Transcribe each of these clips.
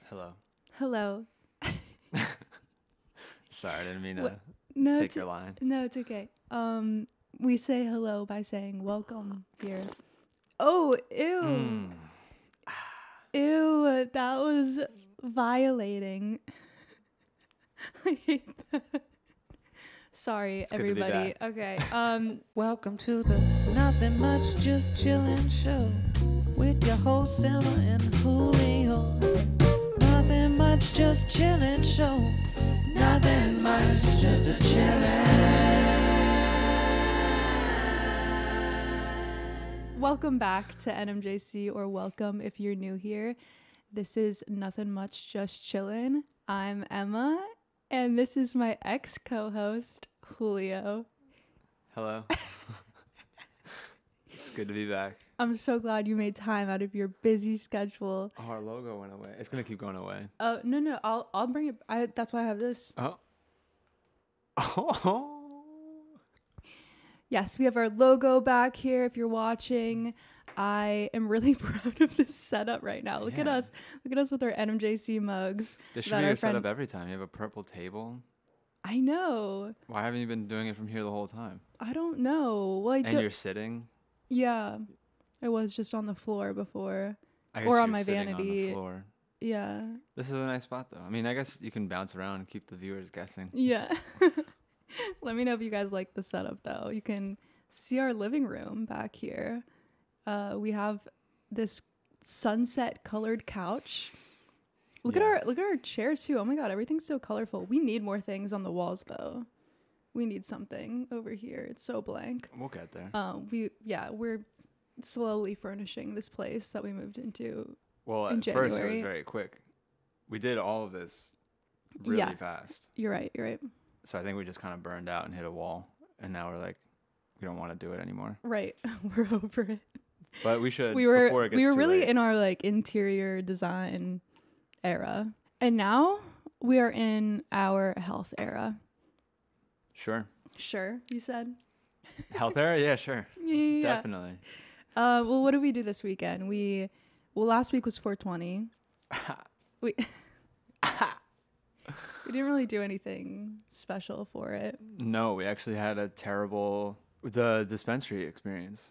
Hello. Hello. Sorry, I didn't mean to No, take your line. No, it's okay. We say hello by saying welcome here. Oh, ew. Ew, that was violating. I hate that. Sorry, It's good to be everybody. back. Okay. Welcome to the Nothing Much Just Chillin' Show with your hosts Emma and Julio. Nothing much, just chillin' show. Nothing much, just a chillin'. Welcome back to NMJC, or welcome if you're new here. This is Nothing Much Just Chillin'. I'm Emma, and this is my ex-co-host, Julio. Hello. It's good to be back. I'm so glad you made time out of your busy schedule. Oh, our logo went away. It's gonna keep going away. Oh, no, I'll bring it. That's why I have this. Oh. Oh. Yes, we have our logo back here if you're watching. I am really proud of this setup right now. Look at us. Look at us with our NMJC mugs. This should be your setup every time. You have a purple table. I know. Why haven't you been doing it from here the whole time? I don't know. Well, And you're sitting? Yeah. I was just on the floor before. I guess Or you're on my sitting vanity. on the floor. Yeah. This is a nice spot, though. I mean, I guess you can bounce around and keep the viewers guessing. Yeah. Let me know if you guys like the setup, though. You can see our living room back here. We have this sunset colored couch. Look at our chairs too. Oh my god, everything's so colorful. We need more things on the walls though. We need something over here. It's so blank. We'll get there. We're slowly furnishing this place that we moved into. Well, in at first it was January. very quick. We did all of this really fast. You're right. So I think we just kind of burned out and hit a wall. And now we're like, we don't want to do it anymore. Right. We're over it. But we should We before it gets were too really late. in our like interior design era. And now we are in our health era. Sure. Sure, you said? Health era? Yeah, sure. Yeah. Definitely. Well, what did we do this weekend? Last week was 420. We we didn't really do anything special for it. No, we actually had the dispensary experience.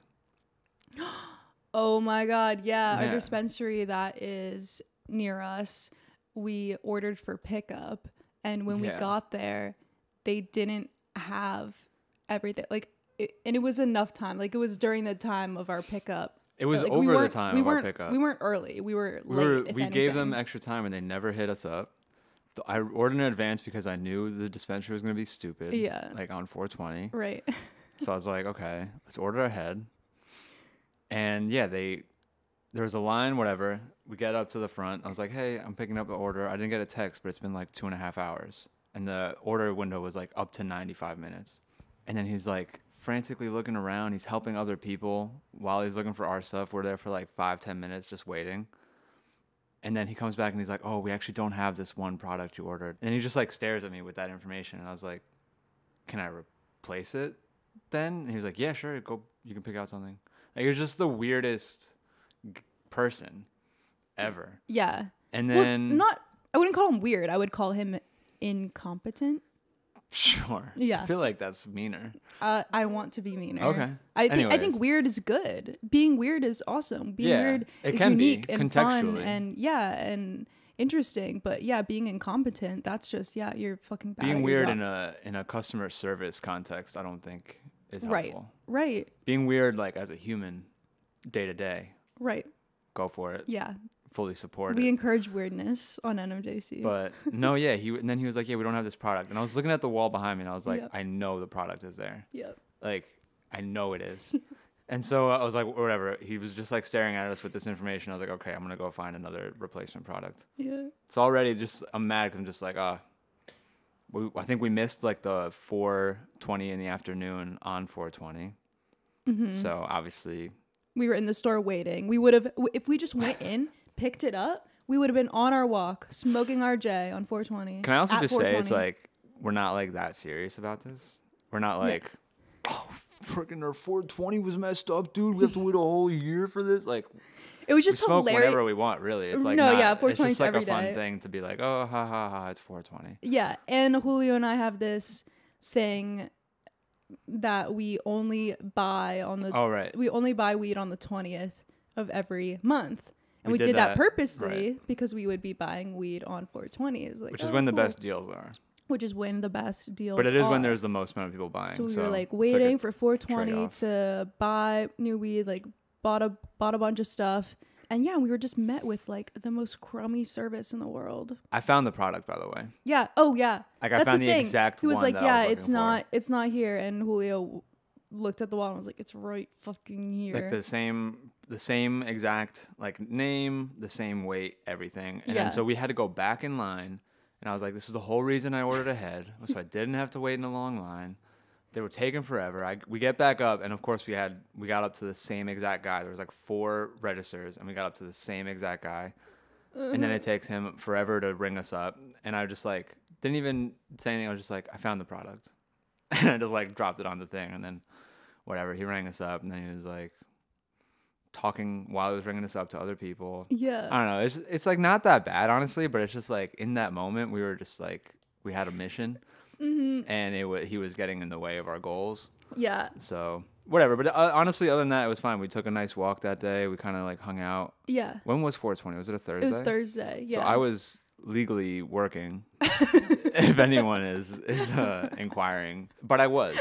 Oh my god, yeah. Our dispensary that is near us, we ordered for pickup, and when we got there, they didn't have everything. And it was enough time. Like, it was during the time of our pickup. It was Like, over the time of our pickup. We weren't early. We were late. We gave them extra time, and they never hit us up. I ordered in advance because I knew the dispensary was going to be stupid. Yeah. Like on 420. Right. So I was like, okay, let's order ahead. And yeah, there was a line, whatever. We get up to the front. I was like, hey, I'm picking up the order. I didn't get a text, but it's been like 2.5 hours. And the order window was like up to 95 minutes. And then he's like frantically looking around. He's helping other people while he's looking for our stuff. We're there for like 5-10 minutes just waiting. And then he comes back and he's like, oh, we actually don't have this one product you ordered. And he just like stares at me with that information. And I was like, can I replace it then? And he was like, yeah, sure. Go. You can pick out something. Like, you're just the weirdest person ever. Yeah. And then I wouldn't call him weird. I would call him incompetent. Sure. Yeah. I feel like that's meaner. I want to be meaner. Okay. I think Anyways. weird is good. Being weird is awesome. Being weird it is can unique be, and fun contextually. and interesting. But yeah, being incompetent, that's just you're fucking bad. Being at your weird job. in a customer service context, I don't think is helpful. Right. Being weird like as a human day to day, Right. go for it. Yeah. Fully support We it. encourage weirdness on NMJC. But no, yeah, and then he was like, yeah, we don't have this product. And I was looking at the wall behind me and I was like, Yep. I know the product is there. Yep. Like, I know it is. And so I was like, whatever. He was just like staring at us with this information. I was like, okay, I'm going to go find another replacement product. Yeah. It's already I'm mad because I'm just like, I think we missed like the 4:20 in the afternoon on 4:20. Mm-hmm. So obviously. We were in the store waiting. We would have, if we just went in, picked it up, we would have been on our walk, smoking our J on 420. Can I also just say it's 420. like, we're not like that serious about this. We're not like, oh, freaking our 420 was messed up, dude. We have to wait a whole year for this. Like, It was We just smoke hilarious. whenever we want, really. It's like No, not, yeah, it's 420 just like every a fun day. thing to be like, oh, ha, ha, ha, it's 420. Yeah, and Julio and I have this thing that we only buy on the Oh, right. we only buy weed on the 20th of every month. And We we did did that that, purposely because we would be buying weed on 420. It was like, Which is oh, when the cool. best deals are. Which is when the best deals But it is when are. there's the most amount of people buying. So we were like it's waiting a for 420 trade-off. to buy new weed, like bought a bunch of stuff. And yeah, we were just met with like the most crummy service in the world. I found the product, by the way. Yeah. Oh yeah. Like, I That's found the the thing. exact He was one like, that I yeah, was it's looking for. it's not here. And Julio looked at the wall and was like, it's right fucking here. Like the same exact like name, the same weight, everything. And Yeah. then so we had to go back in line, and I was like, this is the whole reason I ordered ahead, so I didn't have to wait in a long line. They were taking forever. We get back up, and of course we got up to the same exact guy. There was like 4 registers, and we got up to the same exact guy. And then it takes him forever to ring us up, and I just like didn't even say anything. I was just like, I found the product, and I just like dropped it on the thing, and then whatever, he rang us up, and then he was like talking while he was ringing us up to other people. Yeah. I don't know. It's like not that bad, honestly, but it's just like in that moment we were just like we had a mission, and he was getting in the way of our goals. Yeah. So whatever. But honestly, other than that, it was fine. We took a nice walk that day. We kind of like hung out. Yeah. When was 420? Was it a Thursday? It was Thursday. Yeah. So I was legally working. If anyone is inquiring, but I was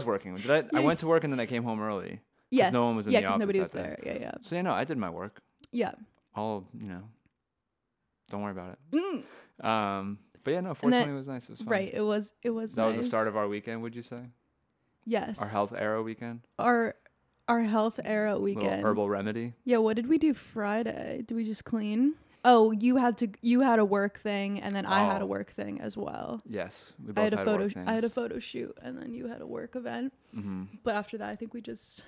working. I went to work and then I came home early. Yes. No one was in yeah, the office nobody was that day. there. Yeah. So I did my work. Yeah. Don't worry about it. Mm. But yeah, no, 420 was nice. It was fun. Right. It was That nice. was the start of our weekend, would you say? Yes. Our health era weekend? Our health era weekend. Little herbal remedy? Yeah, what did we do Friday? Did we just clean? Oh, you had a work thing and then I had a work thing as well. Yes. We I both had a photo work I had a things. photo shoot and then you had a work event. Mm-hmm. But after that I think we just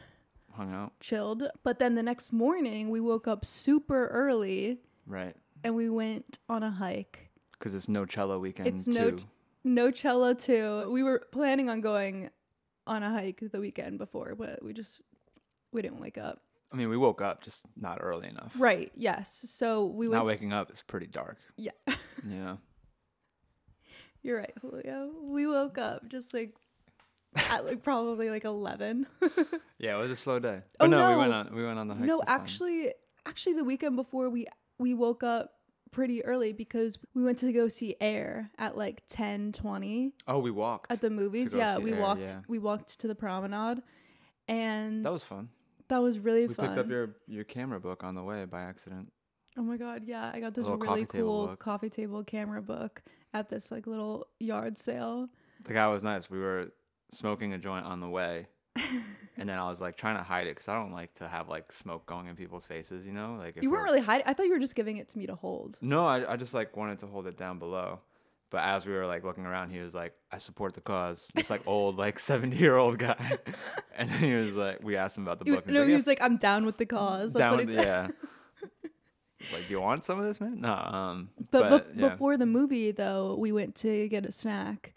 Hung out. chilled. But then the next morning we woke up super early Right. and we went on a hike. Because it's no cello weekend It's too. no cello too. We were planning on going on a hike the weekend before, but we didn't wake up. I mean, we woke up, just not early enough. Right, yes. So we went Not waking up is pretty dark. Yeah. Yeah. You're right, Julio. We woke up just like at like probably like 11. Yeah, it was a slow day. Oh, But no, no. we went on the hike. No, this time. actually the weekend before we woke up pretty early because we went to go see Air at like 10:20 Oh, we walked. at the movies. go Yeah, see we Air, walked yeah. we walked to the promenade and That was fun. that was really We fun. picked up your camera book on the way by accident. Oh my god, yeah. I got this little really coffee table cool book. coffee table camera book at this like little yard sale. The guy was nice. We were smoking a joint on the way, and then I was like trying to hide it because I don't like to have like smoke going in people's faces. Like if You weren't we're- really hiding. I thought you were just giving it to me to hold. No, I just like wanted to hold it down below. But as we were like looking around, he was like, "I support the cause." This like old like 70-year-old guy, and then he was like, we asked him about the book. And No, he's he like, was like, "I'm down with the cause." That's "Yeah, down what with he the- said. yeah. Like, do you want some of this, man? No. But yeah. before the movie, though, we went to get a snack.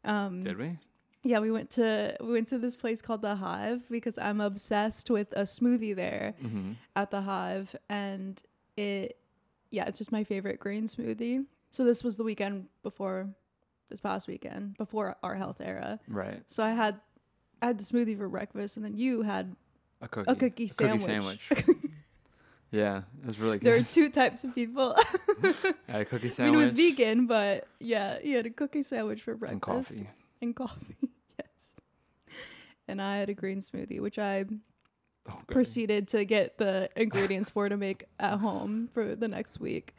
Did we? Yeah, we went to this place called the Hive because I'm obsessed with a smoothie there Mm-hmm. at the Hive, and it's just my favorite green smoothie. So this was the weekend before this past weekend, before our health era. Right. So I had the smoothie for breakfast, and then you had A cookie. a cookie sandwich. Yeah, it was really good. There are two types of people. I had a cookie I sandwich. mean, it was vegan, but yeah, you had a cookie sandwich for breakfast. and coffee. And coffee, yes. And I had a green smoothie, which I Oh, good. proceeded to get the ingredients for to make at home for the next week.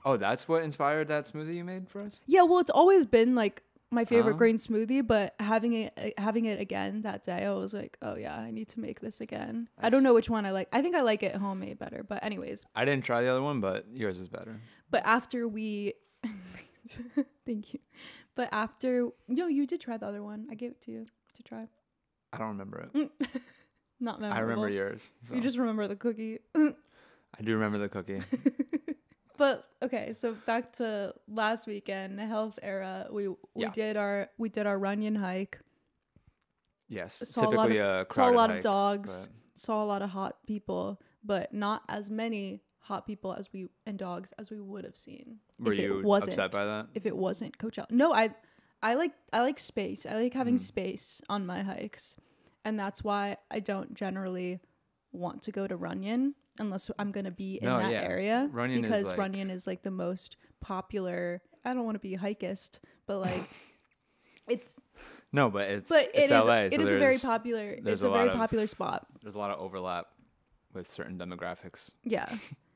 Oh, that's what inspired that smoothie you made for us? Yeah, well, it's always been like my favorite Oh. green smoothie, but having it again that day, I was like, oh yeah, I need to make this again. I don't know which one I like. I think I like it homemade better, but anyways. I didn't try the other one, but yours is better. But after we, thank you. But after, no, you did try the other one. I gave it to you to try. I don't remember it. Not memorable. I remember yours. So. You just remember the cookie. I do remember the cookie. But okay, so back to last weekend, health era. We Yeah. did our Runyon hike. Yes, Saw typically a lot of crowded saw a lot hike, of dogs. but- Saw a lot of hot people. but not as many hot people and dogs as we would have seen. Were you upset by that? If it wasn't Coachella. No, I like space. I like having space on my hikes. And that's why I don't generally want to go to Runyon unless I'm going to be in that area. Runyon because Runyon is like the most popular. I don't want to be hikist, but like it's no, but it's LA. It is a very popular. It's a very popular spot. There's a lot of overlap with certain demographics. Yeah.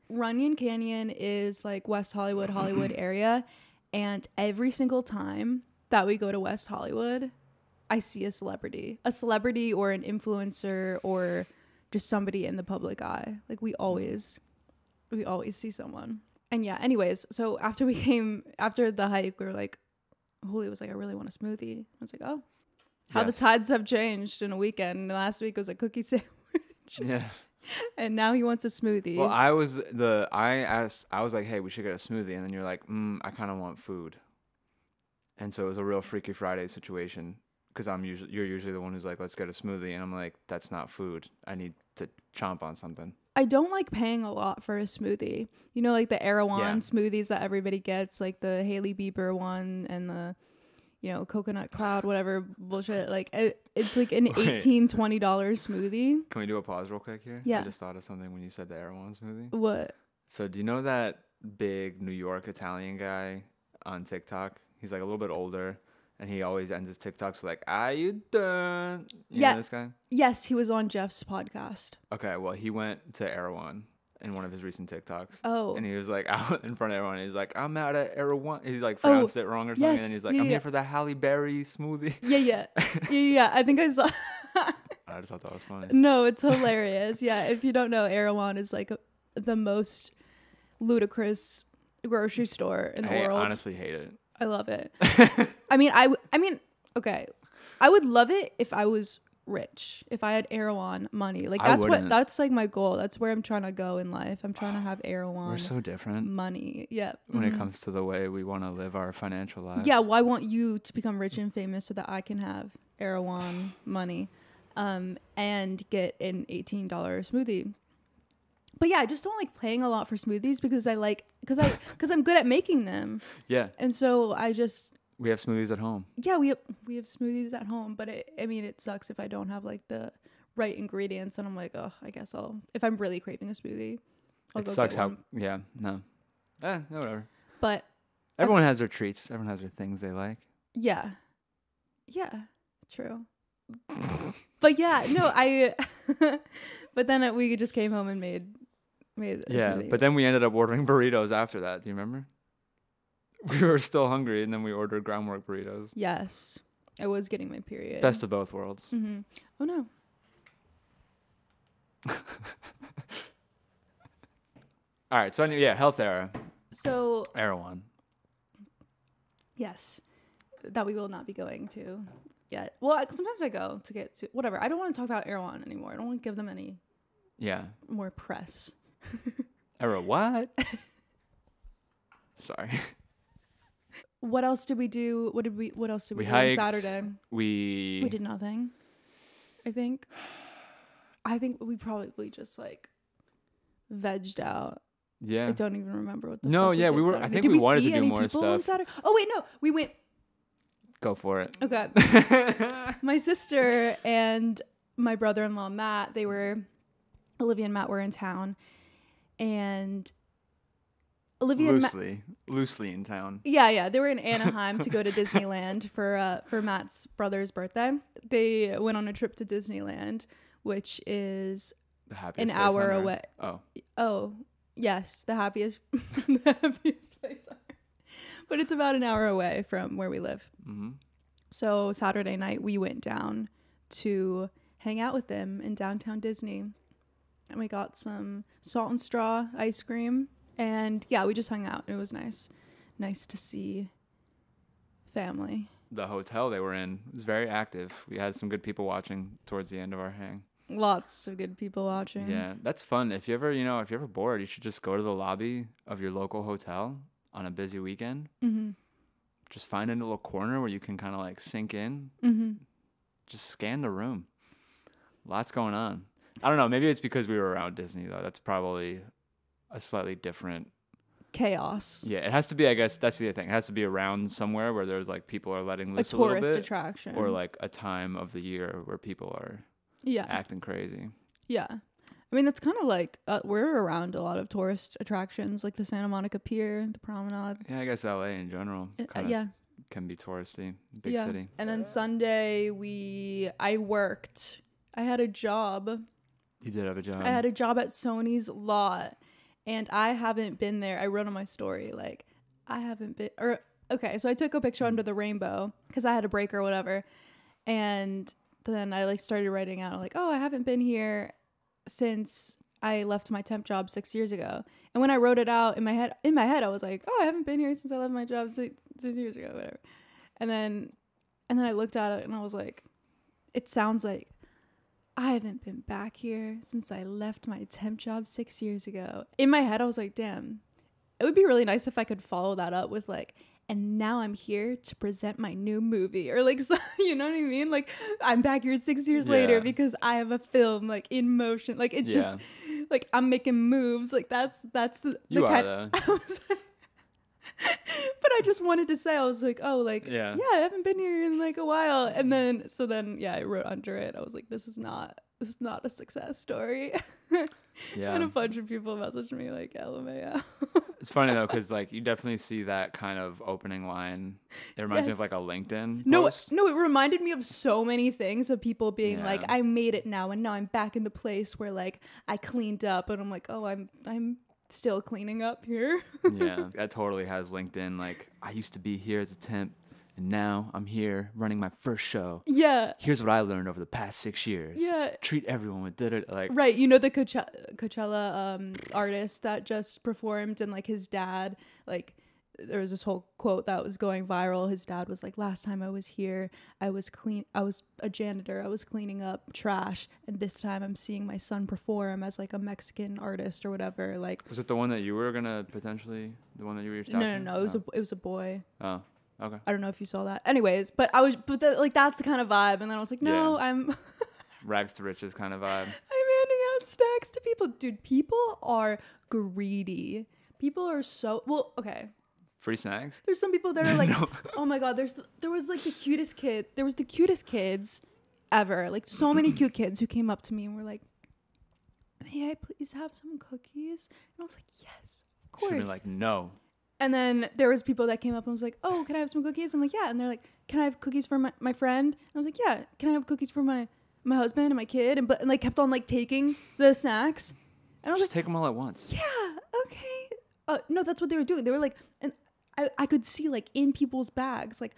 Runyon Canyon is like West Hollywood area, and every single time that we go to West Hollywood, I see a celebrity or an influencer or just somebody in the public eye. Like we always see someone. And yeah, anyways, so after the hike, we were like, Julio was like, I really want a smoothie. I was like, oh, how the tides have changed in a weekend. Last week was a cookie sandwich. Yeah. And now he wants a smoothie. Well, I was like, hey, we should get a smoothie. And then you're like, I kind of want food. And so it was a real Freaky Friday situation. Because you're usually the one who's like, let's get a smoothie. And I'm like, that's not food. I need to chomp on something. I don't like paying a lot for a smoothie. You know, like the Erewhon smoothies that everybody gets, like the Hailey Bieber one and the, coconut cloud, whatever bullshit. Like it's like an $18, $20 smoothie. Can we do a pause real quick here? Yeah. I just thought of something when you said the Erewhon smoothie. What? So do you know that big New York Italian guy on TikTok? He's like a little bit older. And he always ends his TikToks like, "Are you done?" You know this guy? Yes, he was on Jeff's podcast. Okay, well, he went to Erewhon in one of his recent TikToks. Oh. And he was like out in front of everyone. He's like, "I'm out at Erewhon." He like pronounced it wrong or something. Yes, And he's like, "I'm here for the Halle Berry smoothie." Yeah. I think I saw. I just thought that was funny. No, it's hilarious. Yeah, if you don't know, Erewhon is like the most ludicrous grocery store in the world. I honestly hate it. I love it. I mean, okay. I would love it if I was rich, if I had Erewhon money. Like that's like my goal. That's where I'm trying to go in life. I'm trying to have Erewhon. We're so different. Money. Yeah. When it comes to the way we want to live our financial lives. Yeah. Well, I want you to become rich and famous so that I can have Erewhon money, and get an $18 smoothie. But yeah, I just don't like paying a lot for smoothies because I'm good at making them. Yeah. And so we have smoothies at home. Yeah, we have smoothies at home, but it sucks if I don't have like the right ingredients, and I'm like, oh, I guess if I'm really craving a smoothie, I'll go get one. No, whatever. But everyone has their treats. Everyone has their things they like. Yeah, true. But yeah, no, but then we just came home and made smoothie. But then we ended up ordering burritos after that. Do you remember? We were still hungry, and then we ordered groundwork burritos. Yes, I was getting my period. Best of both worlds. Mm-hmm. Oh no. All right, so Health Era. So Erewhon. Yes, that we will not be going to yet. Well, sometimes I go to get to whatever. I don't want to talk about Erewhon anymore. I don't want to give them any more press. Era what? Sorry. What else did we do? What else did we do hiked, on Saturday? We did nothing. I think we probably just like vegged out. Yeah. I don't even remember what the No, fuck yeah, we did we were Saturday. I think did we we wanted see to do any more people stuff. on Saturday? Oh wait, no. We went. Go for it. Okay. My sister and my brother-in-law Matt, Olivia and Matt were in town, and Olivia loosely in town. Yeah, they were in Anaheim to go to Disneyland for Matt's brother's birthday. They went on a trip to Disneyland, which is the happiest an hour place on away. Earth. Oh, yes, the happiest place on Earth. But it's about an hour away from where we live. Mm-hmm. So Saturday night we went down to hang out with them in downtown Disney, and we got some salt and straw ice cream. And yeah, we just hung out. It was nice to see family. The hotel they were in was very active. We had some good people watching towards the end of our hang. Lots of good people watching. Yeah, that's fun. If you're ever bored, you should just go to the lobby of your local hotel on a busy weekend. Mm-hmm. Just find a little corner where you can kind of like sink in. Mm-hmm. Just scan the room. Lots going on. I don't know. Maybe it's because we were around Disney though. That's probably a slightly different chaos. Yeah, it has to be. I guess that's the other thing. It has to be around somewhere where there's like people are letting loose a little tourist bit, attraction, or like a time of the year where people are acting crazy. Yeah, I mean that's kind of like we're around a lot of tourist attractions, like the Santa Monica Pier, the Promenade. Yeah, I guess LA in general. Can be touristy, big city. And then Sunday I worked. I had a job. You did have a job. I had a job at Sony's lot. And I haven't been there. I wrote on my story, like, I haven't been, okay, so I took a picture under the rainbow because I had a break or whatever. And then I like started writing out, like, oh, I haven't been here since I left my temp job 6 years ago. And when I wrote it out in my head, I was like, oh, I haven't been here since I left my job 6 years ago, whatever. And then I looked at it and I was like, it sounds like, I haven't been back here since I left my temp job 6 years ago. In my head, I was like, damn, it would be really nice if I could follow that up with like, and now I'm here to present my new movie, or like, so, you know what I mean? Like, I'm back here 6 years later because I have a film like in motion. Like, it's just like I'm making moves. Like that's the kind. But I just wanted to say, I was like, oh, like, I haven't been here in like a while. And then, I wrote under it. I was like, this is not a success story. And a bunch of people messaged me like, LMAO. It's funny though, because like you definitely see that kind of opening line. It reminds me of like a LinkedIn post. No, it reminded me of so many things of people being like, I made it now, and now I'm back in the place where like I cleaned up, and I'm like, oh, I'm still cleaning up here. Yeah, that totally has LinkedIn. Like, I used to be here as a temp, and now I'm here running my first show. Yeah. Here's what I learned over the past 6 years. Yeah. Treat everyone with like. Right, you know the Coachella artist that just performed, and like his dad, like there was this whole quote that was going viral. His dad was like, last time I was here, I was a janitor, I was cleaning up trash, and this time I'm seeing my son perform as like a Mexican artist or whatever. Like, was it the one that you were gonna potentially, the one that you reached out to? No, it was a boy. Oh, okay. I don't know if you saw that. Anyways, but that's the kind of vibe, and then I was like, no, I'm rags to riches kind of vibe. I'm handing out snacks to people. Dude, people are greedy. People are so, well, okay. Free snacks? There's some people that are like, oh my God, there was like the cutest kid. There was the cutest kids ever. Like so many cute kids who came up to me and were like, may I please have some cookies? And I was like, yes, of course. Should have been like, no. And then there was people that came up and was like, oh, can I have some cookies? I'm like, yeah. And they're like, can I have cookies for my friend? And I was like, yeah. Can I have cookies for my husband and my kid? And like kept on like taking the snacks. And I was just like, take them all at once. Yeah, okay. No, that's what they were doing. They were like, and I could see like in people's bags, like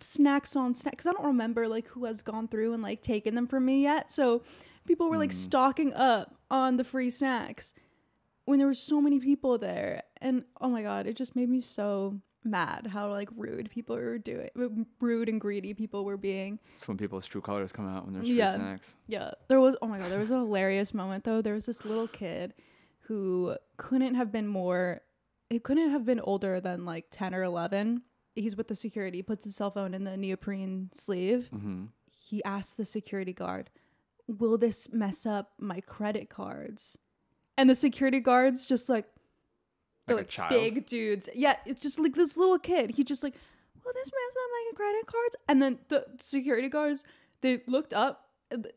snacks on snacks. Cause I don't remember like who has gone through and like taken them from me yet. So people were like stocking up on the free snacks when there were so many people there. And oh my God, it just made me so mad how like rude people were rude and greedy people were being. It's when people's true colors come out when there's free snacks. Yeah. There was a hilarious moment though. There was this little kid who couldn't have been older than like 10 or 11. He's with the security, puts his cell phone in the neoprene sleeve. Mm-hmm. He asked the security guard, will this mess up my credit cards? And the security guards just like, they're like big dudes. Yeah, it's just like this little kid. He just like, will this mess up my credit cards? And then the security guards, they looked up.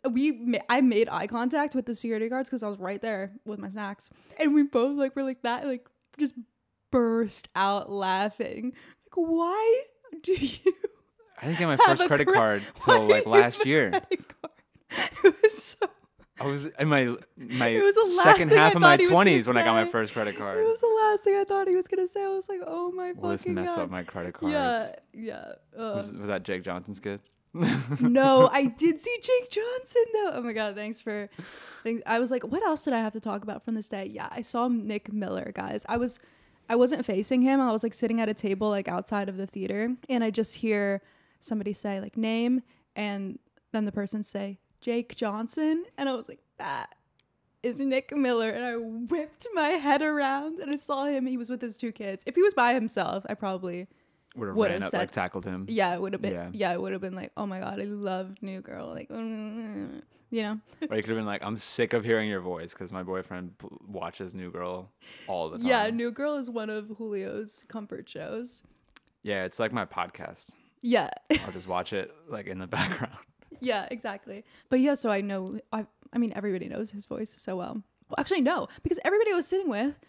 I made eye contact with the security guards because I was right there with my snacks, and we both like were like that, like just burst out laughing. Like, why do you? I didn't get my first credit card till like last year. It was so. I was in my second half of my 20s when I got my first credit card. It was the last thing I thought he was gonna say. I was like, oh my fucking God. Will this mess up my credit cards? Yeah. Was that Jake Johnson's kid? No, I did see Jake Johnson though. Oh my God, thanks. I was like, what else did I have to talk about from this day? Yeah, I saw Nick Miller, guys. I wasn't facing him. I was like sitting at a table like outside of the theater, and I just hear somebody say like name, and then the person say Jake Johnson, and I was like, that is Nick Miller. And I whipped my head around and I saw him. He was with his two kids. If he was by himself, I probably would have said, like tackled him. Yeah, it would have been. Yeah, it would have been like, oh my God, I love New Girl. Like, you know? Or you could have been like, I'm sick of hearing your voice because my boyfriend watches New Girl all the time. Yeah, New Girl is one of Julio's comfort shows. Yeah, it's like my podcast. Yeah. I'll just watch it like in the background. Yeah, exactly. But yeah, so I mean, everybody knows his voice so well. Well, actually, no, because everybody I was sitting with,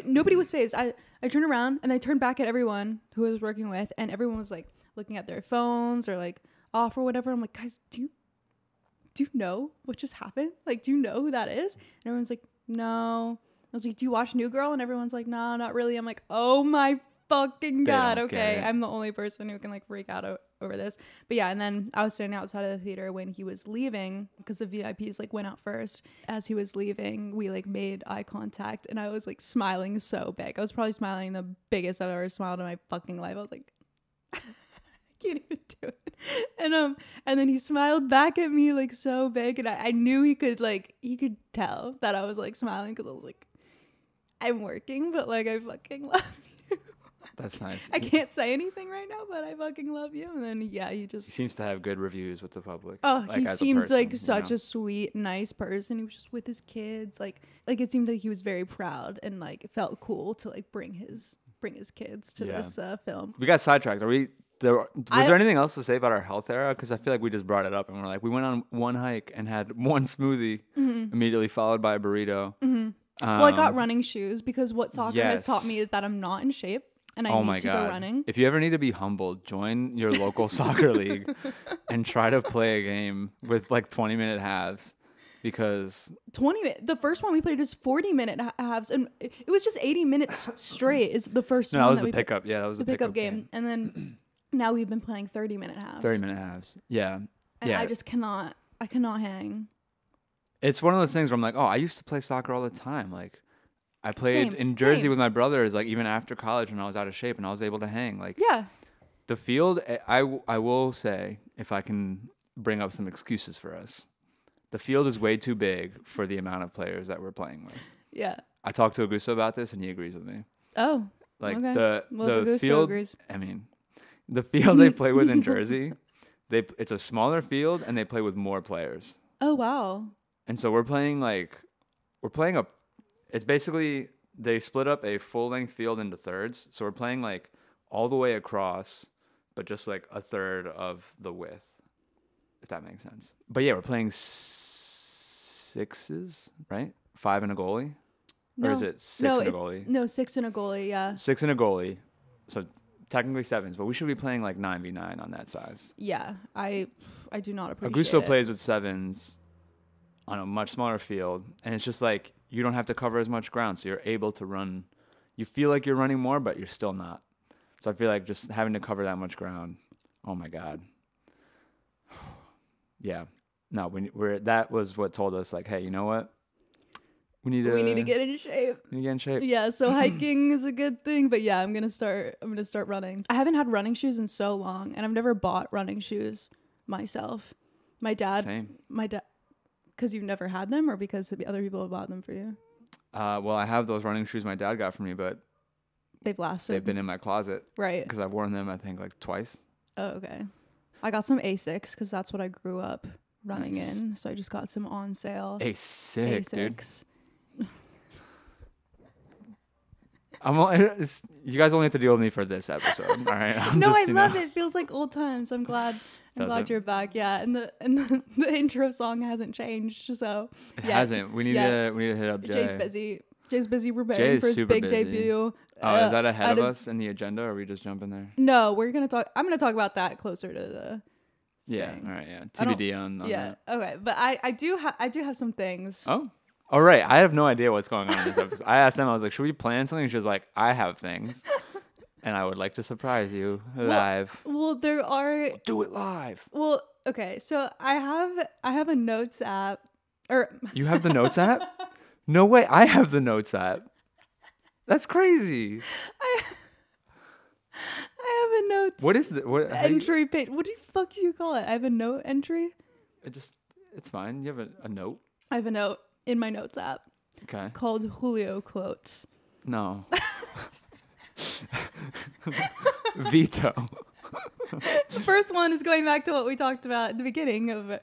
nobody was phased. I turned around and I turned back at everyone who I was working with, and everyone was like looking at their phones or like off or whatever. I'm like, guys, do you know what just happened? Like, do you know who that is? And everyone's like, no. I was like, do you watch New Girl? And everyone's like, no, not really. I'm like, oh my fucking God. Okay, I'm the only person who can like freak out over this. But yeah, and then I was standing outside of the theater when he was leaving because the VIPs like went out first. As he was leaving, we like made eye contact and I was like smiling so big. I was probably smiling the biggest I've ever smiled in my fucking life. I was like, I can't even do it. And then he smiled back at me like so big, and I knew he could tell that I was like smiling because I was like, I'm working, but like I fucking love you. That's nice. I can't say anything right now, but I fucking love you. And then yeah, he seems to have good reviews with the public. Oh, like, he seemed like such a sweet, nice person. He was just with his kids. Like it seemed like he was very proud and like it felt cool to like bring his kids to this film. We got sidetracked. Was there anything else to say about our health era? Because I feel like we just brought it up and we're like, we went on one hike and had one smoothie, immediately followed by a burrito. Well, I got running shoes because what soccer has taught me is that I'm not in shape and I need to go running. If you ever need to be humbled, join your local soccer league and try to play a game with like 20-minute halves. Because the first one we played is 40-minute halves, and it was just 80 minutes straight. Is the first one that was the pickup. Yeah, that was the pickup game, and then now we've been playing 30-minute halves. 30-minute halves. Yeah, and I just cannot hang. It's one of those things where I'm like, oh, I used to play soccer all the time. Like, I played in Jersey with my brothers, like even after college when I was out of shape, and I was able to hang. Like, yeah, the field. I will say, if I can bring up some excuses for us. The field is way too big for the amount of players that we're playing with. Yeah. I talked to Augusto about this, and he agrees with me. Oh, like okay. the field. Agrees. I mean, the field they play with in Jersey, it's a smaller field, and they play with more players. Oh wow. And so we're playing it's basically they split up a full length field into thirds. So we're playing like all the way across, but just like a third of the width. If that makes sense. But yeah, we're playing sixes, right? 5 and a goalie? No. Or is it 6 and a goalie? No, 6 and a goalie, yeah. 6 and a goalie. So technically 7s, but we should be playing like 9v9 on that size. Yeah, I do not appreciate Augusto plays with 7s on a much smaller field, and it's just like you don't have to cover as much ground, so you're able to run. You feel like you're running more, but you're still not. So I feel like just having to cover that much ground, oh my God. Yeah, no, that was what told us like, hey, you know what? We need to get in shape. We need to get in shape. Yeah, so hiking is a good thing, but yeah, I'm gonna start running. I haven't had running shoes in so long, and I've never bought running shoes myself. My dad, because you've never had them, or because other people have bought them for you? Well, I have those running shoes my dad got for me, but they've lasted. They've been in my closet, right? Because I've worn them, I think, like twice. Oh, okay. I got some A6 because that's what I grew up running in. So I just got some on sale. A6, dude. You guys only have to deal with me for this episode, all right? I love it. It feels like old times. I'm glad you're back. Yeah, and the intro song hasn't changed, so it hasn't. We need to hit up Jay. Jay's busy preparing for his big debut. Oh, is that ahead of us in the agenda, or are we just jumping there? No, I'm gonna talk about that closer to the thing. All right, yeah. TBD on that. Okay, but I do have some things. Oh, all right. I have no idea what's going on in this episode. I asked them, I was like, should we plan something? She was like, I have things, and I would like to surprise you live. Well, there are. Do it live. Well, okay, so I have a notes app, or you have the notes app? No way, I have the notes app. That's crazy. I have a notes. What is the entry page? What the fuck do you call it? I have a note entry. It's fine. You have a note. I have a note in my notes app. Okay. Called Julio quotes. No. Veto. The first one is going back to what we talked about at the beginning of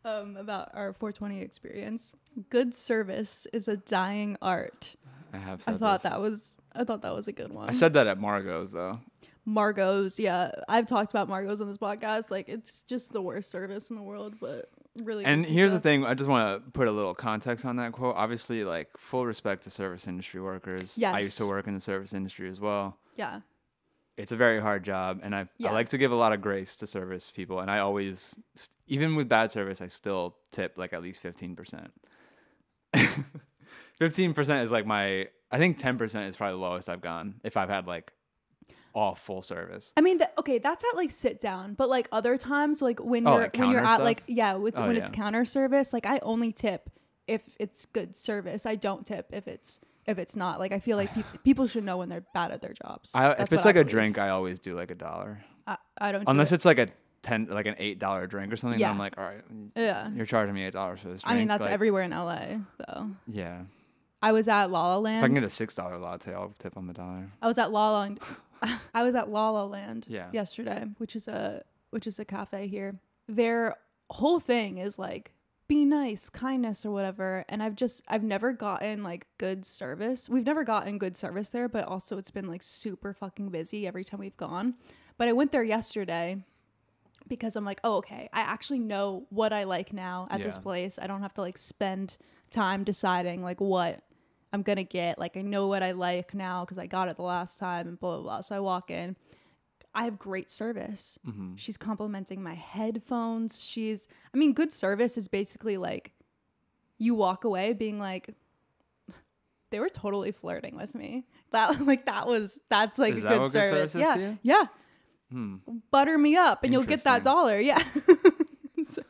about our 420 experience. Good service is a dying art. I have said I thought this. that was a good one. I said that at Margot's though. Margot's, yeah. I've talked about Margot's on this podcast. Like, it's just the worst service in the world, but really And good here's the pizza. thing, I just want to put a little context on that quote. Obviously, like, full respect to service industry workers. Yes. I used to work in the service industry as well. Yeah. It's a very hard job, and I Yeah. like to give a lot of grace to service people, and I always, even with bad service, I still tip like at least 15%. 15% is like I think 10% is probably the lowest I've gone if I've had like all full service. I mean, okay, that's at like sit down, but like other times, like when Oh, you're like when you're counter at stuff? like it's Oh, when yeah. it's counter service, like I only tip if it's good service. I don't tip if it's not. Like I feel like people should know when they're bad at their jobs. If That's it's what like I a believe. drink, I always do like $1. I don't do Unless it. it's like an $8 drink or something. Yeah. Then I'm like, all right, Yeah. you're charging me $8 for this drink. I mean, that's like, everywhere in LA though. Yeah. I was at La La If I can Land. get a $6 latte, I'll tip on the dollar. I was at La La I was at La La Land Yeah. yesterday, which is a cafe here. Their whole thing is like be nice, kindness or whatever, and I've never gotten like good service. We've never gotten good service there, but also it's been like super fucking busy every time we've gone. But I went there yesterday because I'm like, "Oh, okay. I actually know what I like now at this Yeah. place. I don't have to like spend time deciding like what I'm gonna get. Like I know what I like now because I got it the last time and blah blah blah." So I walk in. I have great service. Mm-hmm. She's complimenting my headphones. Good service is basically like you walk away being like, they were totally flirting with me. That's like Is a that good what good service. service is Yeah. to you? Yeah. Hmm. Butter me up and you'll get that $1. Yeah. So-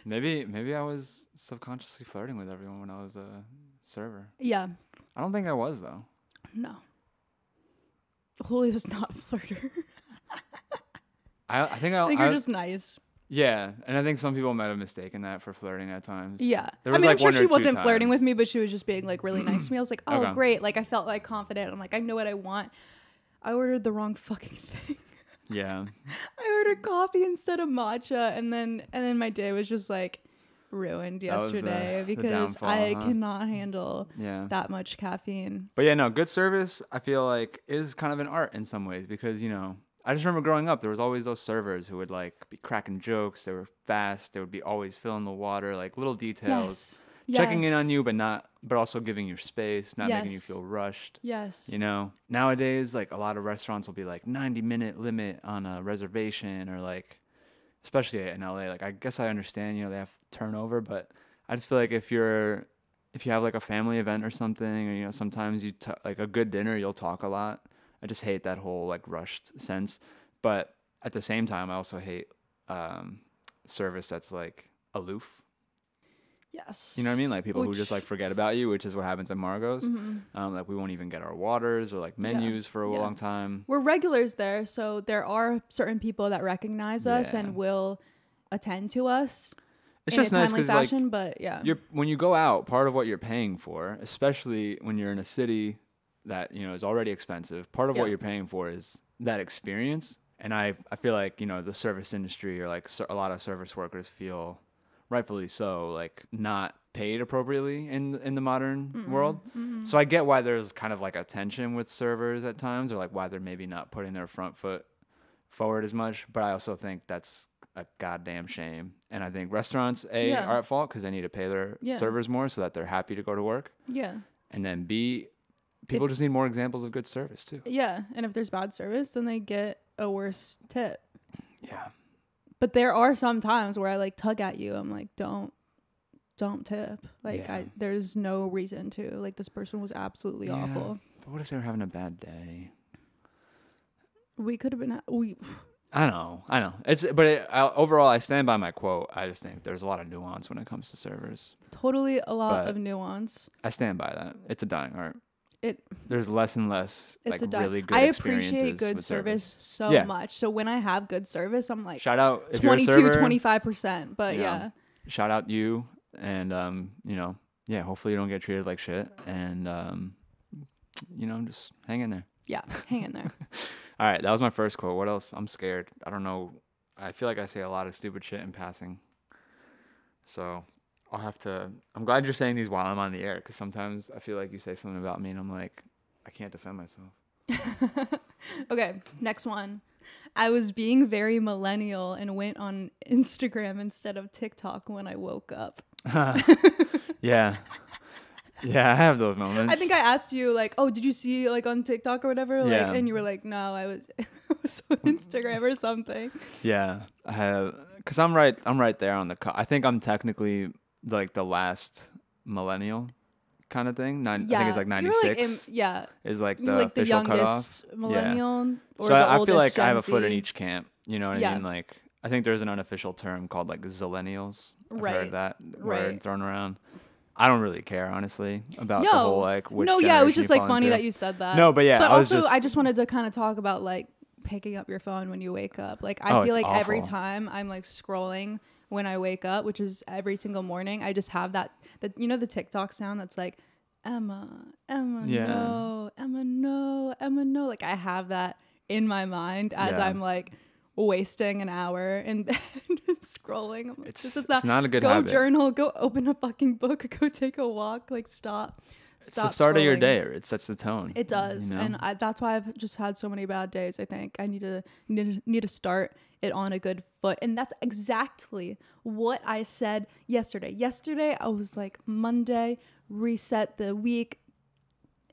Maybe I was subconsciously flirting with everyone when I was a server. yeah. I don't think I was though. No. Julio's not a flirter. I think I think you're just nice. Yeah, and I think some people might have mistaken that for flirting at times. Yeah. There I was mean, like I'm sure one or she two wasn't flirting times. with me, but she was just being like really nice to me. I was like, oh, Okay. great. Like I felt like confident. I'm like, I know what I want. I ordered the wrong fucking thing. Yeah. I ordered coffee instead of matcha, and then my day was just like ruined That was the yesterday because downfall, I huh? cannot handle Yeah. that much caffeine. But yeah, no, good service, I feel like, is kind of an art in some ways because, I just remember growing up, there was always those servers who would like be cracking jokes. They were fast. They would be always filling the water, like little details, Yes. checking in on Yes. you, but also giving you space, not making you Yes. feel rushed. Yes. Nowadays, like a lot of restaurants will be like 90-minute limit on a reservation or like, especially in LA, like I guess I understand, they have turnover, but I just feel like if you have like a family event or something, or, sometimes like a good dinner, you'll talk a lot. I just hate that whole like rushed sense. But at the same time, I also hate service that's like aloof. Yes. You know what I mean? Like people who just like forget about you, which is what happens at Margot's. Like we won't even get our waters or like menus for a Yeah. long time. We're regulars there, so there are certain people that recognize us Yeah. and will attend to us It's in just a nice timely because like fashion. But yeah, when you go out, part of what you're paying for, especially when you're in a city that is already expensive, part of what Yeah. you're paying for is that experience. And I feel like the service industry or like a lot of service workers feel, rightfully so, like not paid appropriately in the modern world. So I get why there's kind of like a tension with servers at times, or like why they're maybe not putting their front foot forward as much. But I also think that's a goddamn shame. And I think restaurants Yeah. are at fault because they need to pay their Yeah. servers more so that they're happy to go to work. yeah. And then B, people just need more examples of good service too. Yeah, and if there's bad service, then they get a worse tip. Yeah. But there are some times where I like tug at you. I'm like, don't tip. Like Yeah. there's no reason to. Like this person was absolutely Yeah. awful. But what if they were having a bad day? We could have been. I know. Overall, I stand by my quote. I just think there's a lot of nuance when it comes to servers. Totally a lot But of nuance. I stand by that. It's a dying art. It There's less and less it's like a really good I experiences appreciate good with service so Yeah. much. So when I have good service, I'm like Shout out if you're a 22, server, 25%. But you know, yeah. shout out you, and yeah, hopefully you don't get treated like shit, and just hang in there. Yeah. Hang in there. All right, that was my first quote. What else? I'm scared. I don't know. I feel like I say a lot of stupid shit in passing. So I'll have to. I'm glad you're saying these while I'm on the air, because sometimes I feel like you say something about me and I'm like, I can't defend myself. Okay, next one. I was being very millennial and went on Instagram instead of TikTok when I woke up. Yeah. Yeah, I have those moments. I think I asked you like, oh, did you see like on TikTok or whatever? Like, Yeah. and you were like, no, I was, I was on Instagram or something. Yeah, I have, because I'm right there on the. I think I'm technically like the last millennial kind of thing. I think it's like you were, 96. Yeah, Is like you the were, like the official youngest cutoff. millennial. Or So the I feel oldest like I have a Gen foot in Z. each camp. You know what Yeah. I mean? Like, I think there's an unofficial term called like zillennials. I've Right. heard that Right. word thrown around. I don't really care, honestly, about No. the whole like which No, yeah, it was generation just you like fall funny into. that you said that. No, but yeah, But I was also, just. I just wanted to kind of talk about like picking up your phone when you wake up. Like, I Oh, feel it's like every awful. time I'm like scrolling when I wake up, which is every single morning, I just have that you know the TikTok sound that's like Emma, Yeah. no, Emma, no, Emma, no. Like, I have that in my mind as Yeah. I'm like wasting an hour in bed scrolling. I'm like, this is It's not a good go habit. journal, go open a fucking book, go take a walk. Like, stop. It's the start of your scrolling. day. It sets the tone. It does, you know? and that's why I've just had so many bad days. I think I need to start it on a good foot, and that's exactly what I said yesterday. Yesterday, I was like, Monday, reset the week.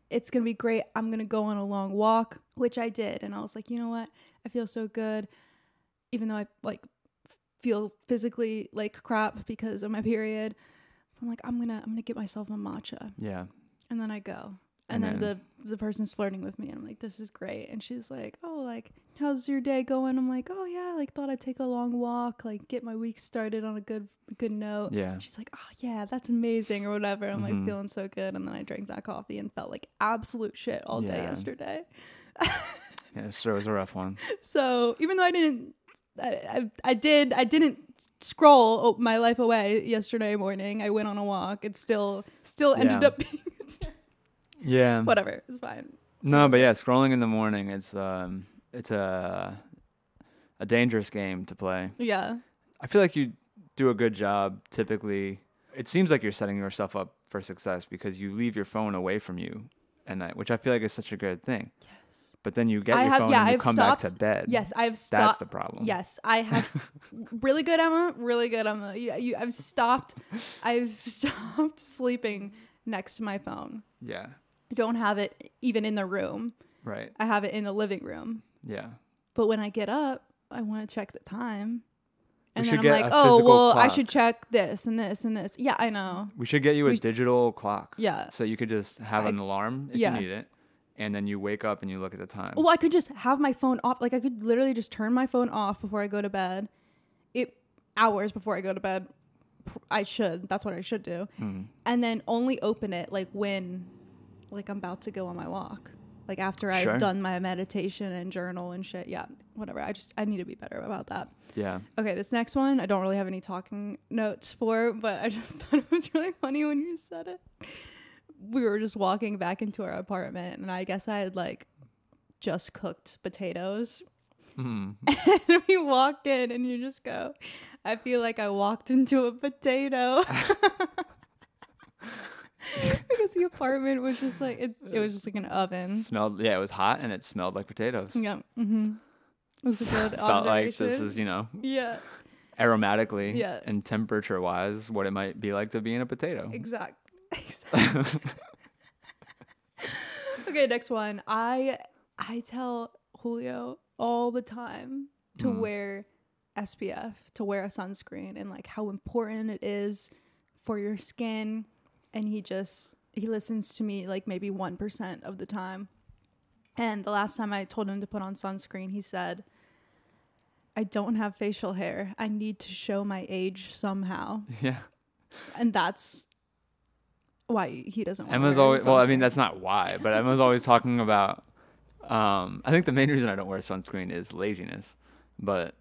It's gonna be great. I'm gonna go on a long walk, which I did, and I was like, you know what? I feel so good, even though I like feel physically like crap because of my period. I'm like, I'm gonna get myself a matcha. Yeah. And then I go. And And then the person's flirting with me. And I'm like, this is great. And she's like, oh, like, how's your day going? I'm like, oh, yeah, like, thought I'd take a long walk, like, get my week started on a good note. Yeah. She's like, oh, yeah, that's amazing or whatever. I'm like, Mhm. feeling so good. And then I drank that coffee and felt like absolute shit all day Yeah. yesterday. Yeah, sure, it was a rough one. So even though I didn't scroll my life away yesterday morning. I went on a walk. It still ended Yeah. up being Yeah. whatever. It's fine. No, but yeah, scrolling in the morning, it's a dangerous game to play. Yeah. I feel like you do a good job typically. It seems like you're setting yourself up for success because you leave your phone away from you at night, which I feel like is such a good thing. Yes. But then you get your phone and you come back to bed. Yes, I've stopped. That's the problem. Yes, I have. Really good, Emma. Really good, Emma. I've stopped. I've stopped sleeping next to my phone. Yeah. I don't have it even in the room. Right. I have it in the living room. Yeah. But when I get up, I want to check the time. And We then should I'm get like, a oh, physical well, I clock. should check this and this and this. Yeah, I know. We should get you a We- digital clock. Yeah. So you could just have an alarm if yeah. you need it. And then you wake up and you look at the time. Well, I could just have my phone off. Like, I could literally just turn my phone off before I go to bed. Hours before I go to bed. I should. That's what I should do. And then only open it, like, when, like, I'm about to go on my walk. Like, after Sure. I've done my meditation and journal and shit. Yeah, whatever. I need to be better about that. Yeah. Okay, this next one, I don't really have any talking notes for, but I just thought it was really funny when you said it. We were just walking back into our apartment, and I guess I had, like, just cooked potatoes. And we walk in, and you just go, I feel like I walked into a potato. Because the apartment was just like, it was just like an oven. Smelled, yeah, it was hot and it smelled like potatoes. Yeah. Mm-hmm. It was a good Felt like this observation. is, you know, Yeah, aromatically Yeah. and temperature wise, what it might be like to be in a potato. exactly. Okay, next one. I tell Julio all the time to wear SPF, to wear a sunscreen, and like how important it is for your skin. And he listens to me like maybe 1% of the time. And the last time I told him to put on sunscreen, he said, I don't have facial hair. I need to show my age somehow. Yeah. And that's why he doesn't want Emma's to wear always, well, I mean, sunscreen. that's not why, but Emma's always talking about, I think the main reason I don't wear sunscreen is laziness. But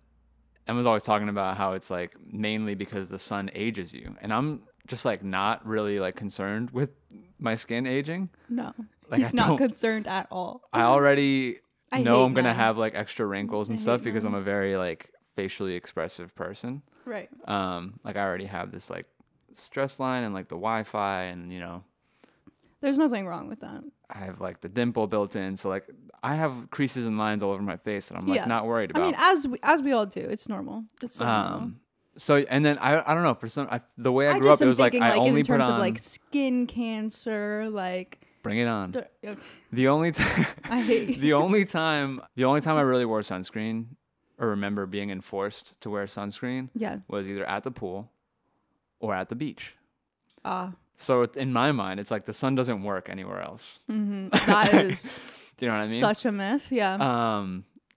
Emma's always talking about how it's like mainly because the sun ages you. And I'm just like not really like concerned with my skin aging. No, Like, he's I not don't- concerned at all. I already I know hate I'm going to men. have like extra wrinkles and I stuff hate because men. I'm a very like facially expressive person. Right. Like I already have this like stress line and like the Wi-Fi, and you know, There's nothing wrong with that. I have like the dimple built in, so like I have creases and lines all over my face that I'm like not worried about. I mean, as we all do, it's normal. It's so normal. So and then I don't know, for some the way I grew just up, it am was like thinking, I only in terms put on of like skin cancer, like bring it on. okay. The only time I hate the only time I really wore sunscreen or remember being enforced to wear sunscreen yeah. was either at the pool or at the beach. Ah. So in my mind, it's like the sun doesn't work anywhere else. Mm-hmm. That is Do you know what I mean? such a myth. Yeah.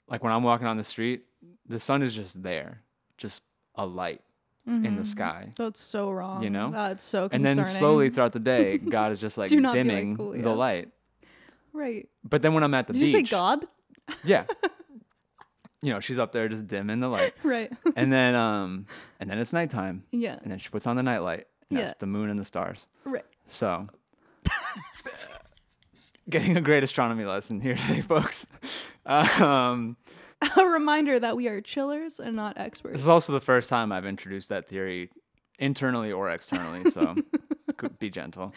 Like when I'm walking on the street, the sun is just there, just a light in the sky. That's so wrong. You know? That's so And concerning. then slowly throughout the day, God is just like Do not be like dimming Julio. the light. Right. But then when I'm at the Did beach, you say God? yeah, you know, she's up there just dimming the light, Right. and then it's nighttime, Yeah. and then she puts on the night light, and that's Yeah. the moon and the stars. Right. So, getting a great astronomy lesson here today, folks. A reminder that we are chillers and not experts. This is also the first time I've introduced that theory internally or externally, so be gentle.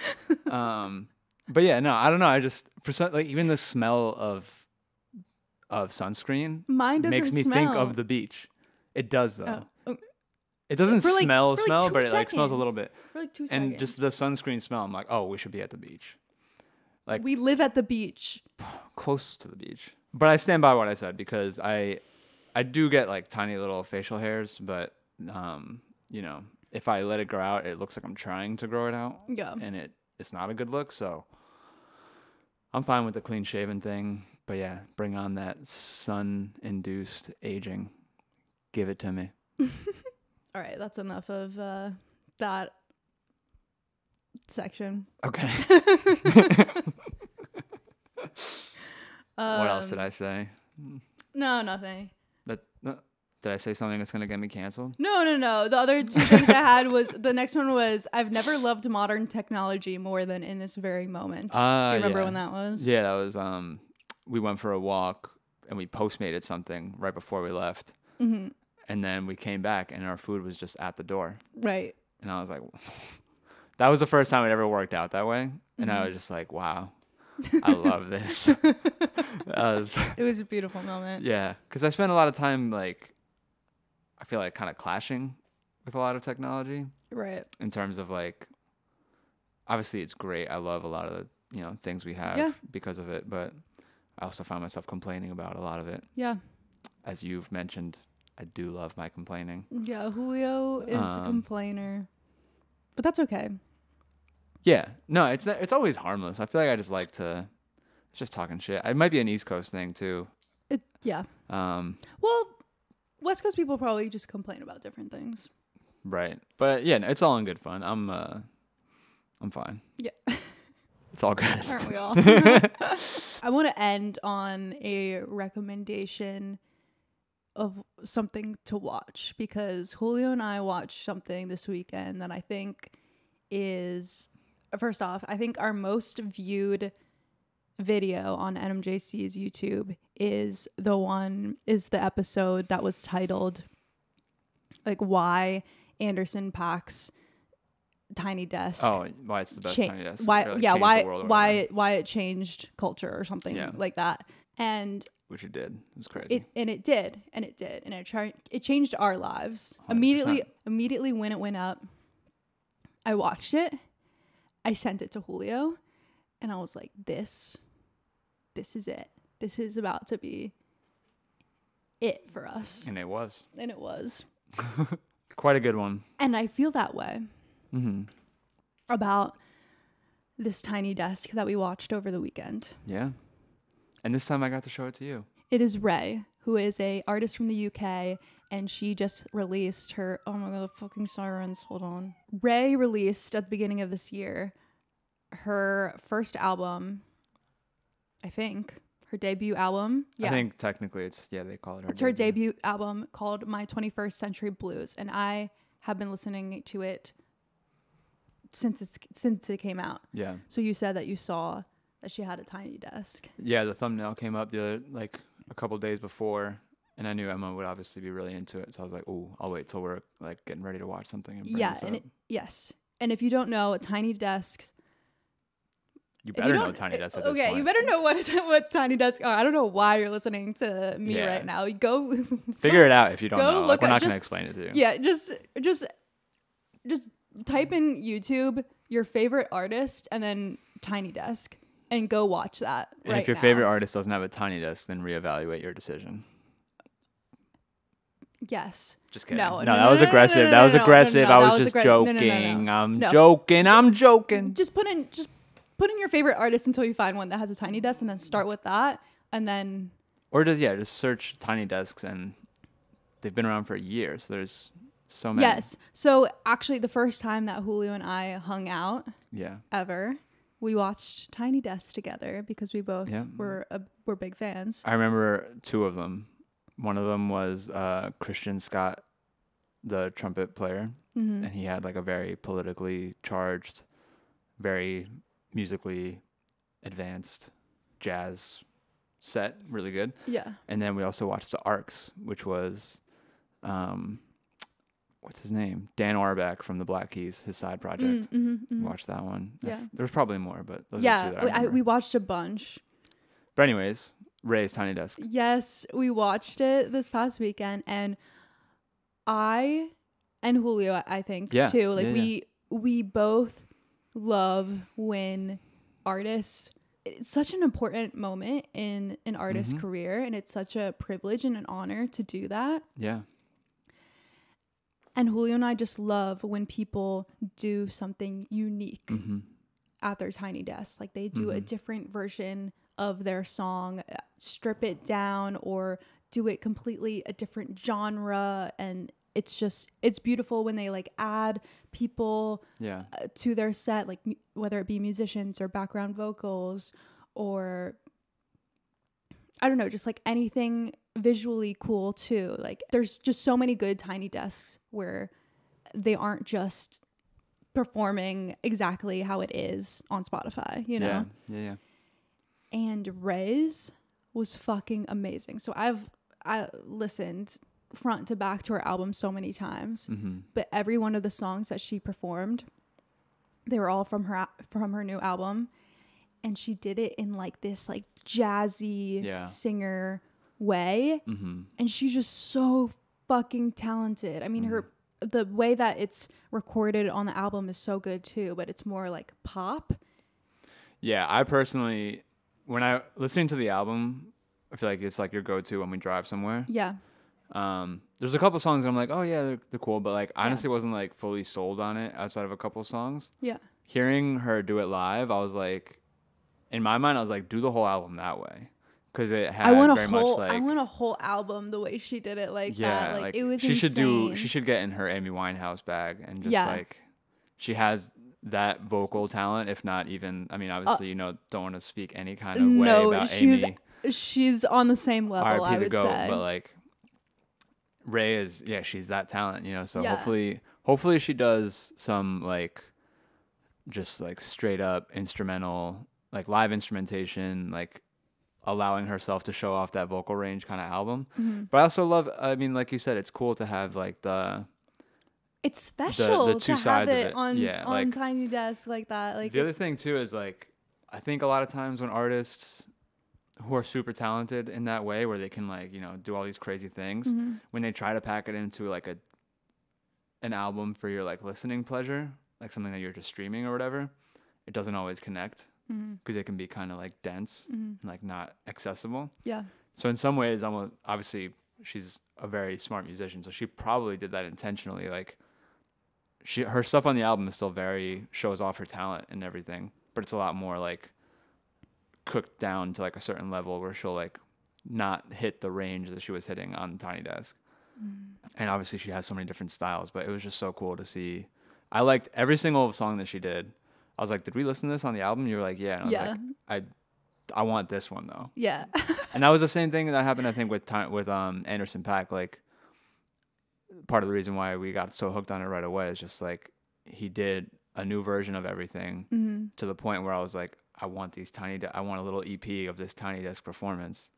But yeah, no, I don't know. I just for some, like even the smell of sunscreen Mine doesn't makes me smell. think of the beach. It does though. Oh. It doesn't For like- smell, for like 2 but it like smells a little seconds. bit. For like 2 And seconds. just the sunscreen smell, I'm like, oh, we should be at the beach. Like we live at the beach. close to the beach. But I stand by what I said because I do get like tiny little facial hairs, but you know, if I let it grow out, it looks like I'm trying to grow it out. Yeah. And it's not a good look, so I'm fine with the clean shaven thing. But yeah, bring on that sun induced aging. Give it to me. All right, that's enough of that section. Okay. What else did I say? No, nothing. Did I say something that's gonna get me canceled? No. The other 2 things I had was the next one was I've never loved modern technology more than in this very moment. Do you remember when that was? Yeah, that was we went for a walk and we Postmated something right before we left. Mm-hmm. And then we came back and our food was just at the door. Right. And I was like, that was the first time it ever worked out that way. And I was just like, wow, I love this. It was a beautiful moment. Yeah. Because I spent a lot of time, like, I feel like kind of clashing with a lot of technology. Right. In terms of, like, obviously it's great. I love a lot of the, things we have because of it. But I also find myself complaining about a lot of it. Yeah. As you've mentioned, I do love my complaining. Yeah, Julio is a complainer. But that's okay. Yeah. No, it's always harmless. I feel like I just like to just talking shit. It might be an East Coast thing too. Yeah. Well, West Coast people probably just complain about different things. Right. But yeah, no, it's all in good fun. I'm fine. Yeah. It's all good. Aren't we all? I want to end on a recommendation of something to watch because Julio and I watched something this weekend that I think is, first off, I think our most viewed video on NMJC's YouTube is the episode that was titled like why Anderson Paak's Tiny Desk. Oh, why it's the best Tiny Desk. Why? Or, like, Yeah. changed the world or whatever. Why it changed culture or something like that. And which it did. It was crazy. It did, and it changed our lives 100%. immediately when it went up. I watched it. I sent it to Julio, and I was like, "This is it. This is about to be it for us." And it was. And it was. Quite a good one. And I feel that way about this Tiny Desk that we watched over the weekend. Yeah. And this time I got to show it to you. It is Ray, who is a artist from the UK, and she just released her, oh my god, the fucking sirens, hold on. Ray released at the beginning of this year her first album, I think, her debut album. Yeah. I think technically they call it her It's her debut album called My 21st Century Blues, and I have been listening to it since it came out. Yeah. So you said that you saw that she had a tiny desk. Yeah, the thumbnail came up a couple days before, And I knew Emma would obviously be really into it, so I was like, "Oh, I'll wait till we're like getting ready to watch something." And bring Yeah, this and up. yes. And if you don't know, Tiny Desks. You if better you know don't- Tiny Desk at this Okay, point. you better know what Tiny Desks are. I don't know why you're listening to me Yeah. right now. Go Figure it out if you don't Go know. look Like, we're up- not going to just- explain it to you. Yeah, just type in YouTube your favorite artist and then Tiny Desk and go watch that. And right if your now. favorite artist doesn't have a Tiny Desk, then reevaluate your decision. Yes. Just kidding. No, That was aggressive. That was aggressive. I was just joking. I'm joking. I'm joking. Just put in your favorite artist until you find one that has a Tiny Desk, and then start with that, and then. Or just search Tiny Desks, and they've been around for years. So there's so many. Yes. So actually, the first time that Julio and I hung out ever, we watched Tiny Desk together because we both were big fans. I remember two of them. One of them was Christian Scott, the trumpet player, and he had like a very politically charged, very musically advanced jazz set, really good. Yeah. And then we also watched the Arcs, which was, what's his name? Dan Auerbach from the Black Keys, his side project. Watched that one. Yeah. There's probably more, but those are two that I remember. we watched a bunch. But anyways, Ray's Tiny Desk. Yes, we watched it this past weekend, and I and Julio, I think too. Like we both love when artists. It's such an important moment in an artist's career, and it's such a privilege and an honor to do that. Yeah. And Julio and I just love when people do something unique at their Tiny Desk. Like they do a different version of their song, strip it down, or do it completely a different genre. And it's beautiful when they like add people to their set, like whether it be musicians or background vocals or I don't know, just like anything visually cool too. Like there's just so many good Tiny Desks where they aren't just performing exactly how it is on Spotify, you know? Yeah. And Ray's was fucking amazing. So I listened front to back to her album so many times, but every one of the songs that she performed, they were all from her new album, and she did it in like this like jazzy singer way, and she's just so fucking talented. I mean, the way that it's recorded on the album is so good too, but it's more like pop. Yeah, I personally, when I listening to the album, I feel like it's like your go-to when we drive somewhere. Yeah. There's a couple songs I'm like, oh yeah, they're cool, but like honestly wasn't like fully sold on it outside of a couple songs. Yeah. Hearing her do it live, I was like, in my mind, I was like, do the whole album that way, because it had very much like I want a whole album the way she did it like that. Like it was she insane. she should get in her Amy Winehouse bag and just like she has that vocal talent, if not even. I mean, obviously, don't want to speak any kind of way about Amy. She's on the same level, I would say. But like Ray is, she's that talent, So hopefully she does some like just like straight up instrumental, like live instrumentation, like allowing herself to show off that vocal range kind of album. But I also love, I mean, like you said, it's cool to have like it's special the two to sides have of it it. on Like, Tiny Desk like that. Like the other thing too is like, I think a lot of times when artists who are super talented in that way, where they can like, do all these crazy things, when they try to pack it into like an album for your like listening pleasure, like something that you're just streaming or whatever, it doesn't always connect because it can be kind of like dense and like not accessible. Yeah. So in some ways, almost obviously she's a very smart musician, so she probably did that intentionally. Like her stuff on the album is still very shows off her talent and everything, but it's a lot more like cooked down to like a certain level where she'll like not hit the range that she was hitting on Tiny Desk. And obviously she has so many different styles, but it was just so cool to see. I liked every single song that she did. I was like, did we listen to this on the album? You were like, yeah. And I was like, I want this one though. Yeah. And that was the same thing that happened, I think, with Anderson .Paak. Like, part of the reason why we got so hooked on it right away is just like he did a new version of everything to the point where I was like, I want these I want a little EP of this Tiny Desk performance.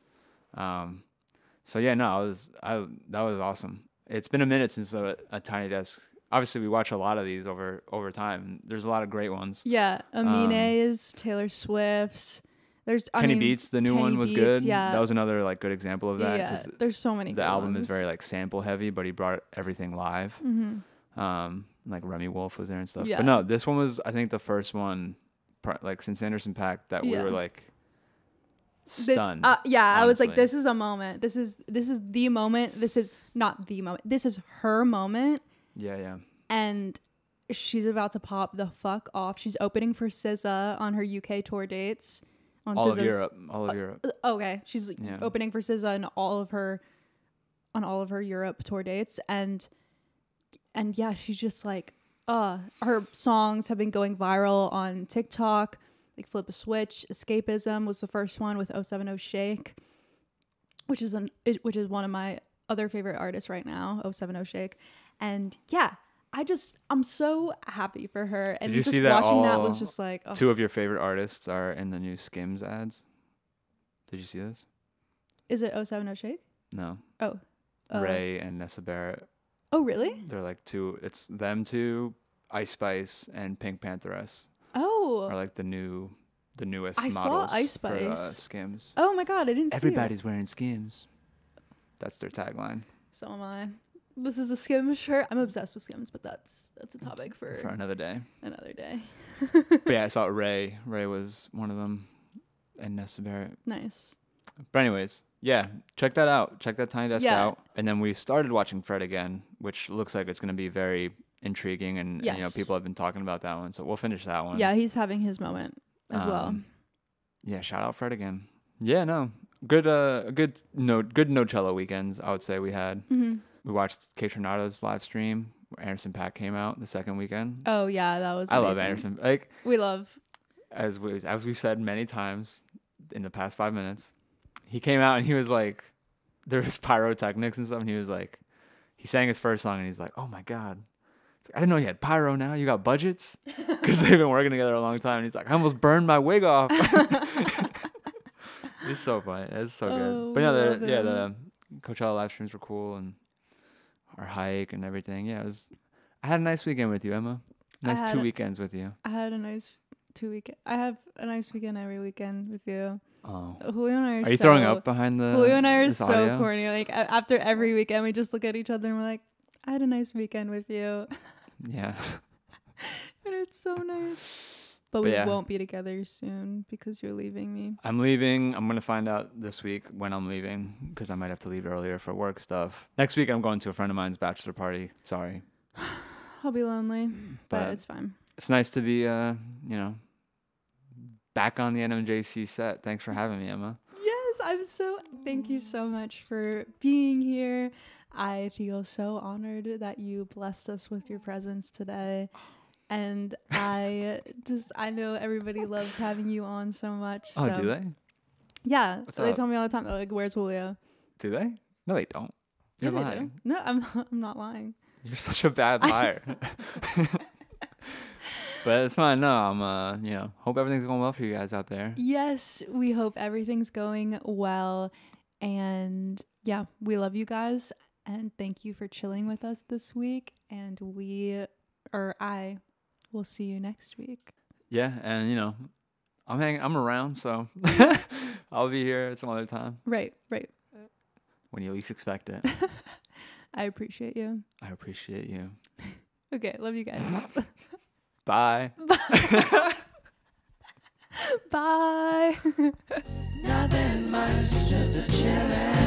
So yeah, no, that was awesome. It's been a minute since a Tiny Desk. Obviously, we watch a lot of these over time. There's a lot of great ones. Yeah, Amine's, Taylor Swift's. There's Kenny Beats, the new Kenny one was Beats, good. Yeah, that was another like good example of that. Yeah, there's so many. The good album ones. is very like sample heavy, but he brought everything live. Like Remy Wolf was there and stuff. Yeah. But no, this one was I think the first one, like since Anderson .Paak that we were like stunned. I was like, honestly. this is a moment. This is the moment. This is not the moment. This is her moment. Yeah. And she's about to pop the fuck off. She's opening for SZA on her UK tour dates. On All SZA's, of Europe. Okay, she's opening for SZA on all of her Europe tour dates, and yeah, she's just like, her songs have been going viral on TikTok. Like Flip a Switch, Escapism was the first one with 070 Shake, which is one of my other favorite artists right now, 070 Shake, and yeah. I'm so happy for her. And Did you just see that watching that was just like... Oh. Two of your favorite artists are in the new Skims ads. Did you see this? Is it 070 Shake? No. Oh. Ray and Nessa Barrett. Oh, really? They're like it's them two, Ice Spice, and Pink Pantheress. Oh. Are like the newest I models saw Ice for Spice. Skims. Oh my God, I didn't see it. Everybody's wearing Skims. That's their tagline. So am I. This is a Skims shirt. I'm obsessed with Skims, but that's a topic for another day. Another day. But yeah, I saw Ray. Ray was one of them, and Nessa Barrett. Nice. But anyways, yeah, check that out. Check that Tiny Desk Yeah. out. And then we started watching Fred again, which looks like it's going to be very intriguing, and you know people have been talking about that one, so we'll finish that one. Yeah, he's having his moment as well. Yeah, shout out Fred again. Yeah, no, good no cello weekends. I would say we had. Mm-hmm. We watched Kate Trinato's live stream where Anderson .Paak came out the second weekend. Oh yeah, that was. I amazing. love Anderson. Like we love. As we said many times in the past 5 minutes, he came out and he was like, there was pyrotechnics and stuff, and he was like, he sang his first song and he's like, oh my God. I didn't know you had pyro now. You got budgets? Because they've been working together a long time. And he's like, I almost burned my wig off. It's so funny. It's so good. But yeah, the Coachella live streams were cool, and our hike and everything. Yeah, I had a nice weekend with you, Emma. Nice 2 weekends with you. I had a nice 2 weekend. I have a nice weekend every weekend with you. Oh. Julio and I are you throwing up behind the Julio and I are this so audio? corny. Like after every weekend, we just look at each other and we're like, I had a nice weekend with you. Yeah. And it's so nice. But we won't be together soon because you're leaving me. I'm leaving. I'm going to find out this week when I'm leaving because I might have to leave earlier for work stuff. Next week, I'm going to a friend of mine's bachelor party. Sorry. I'll be lonely, but it's fine. It's nice to be, back on the NMJC set. Thanks for having me, Emma. Yes, thank you so much for being here. I feel so honored that you blessed us with your presence today. And I know everybody loves having you on so much. Oh, so. do they? Yeah. What's They up? tell me all the time, they're like, where's Julio? Do they? No, they don't. You're Yeah, they lying. do. No, I'm not lying. You're such a bad liar. But it's fine. No, I'm, hope everything's going well for you guys out there. Yes, we hope everything's going well. And yeah, we love you guys. And thank you for chilling with us this week. And I will see you next week. Yeah, and, I'm around, so I'll be here some other time. Right. When you least expect it. I appreciate you. I appreciate you. Okay, love you guys. Bye. Bye. Nothing much, just a chillin'.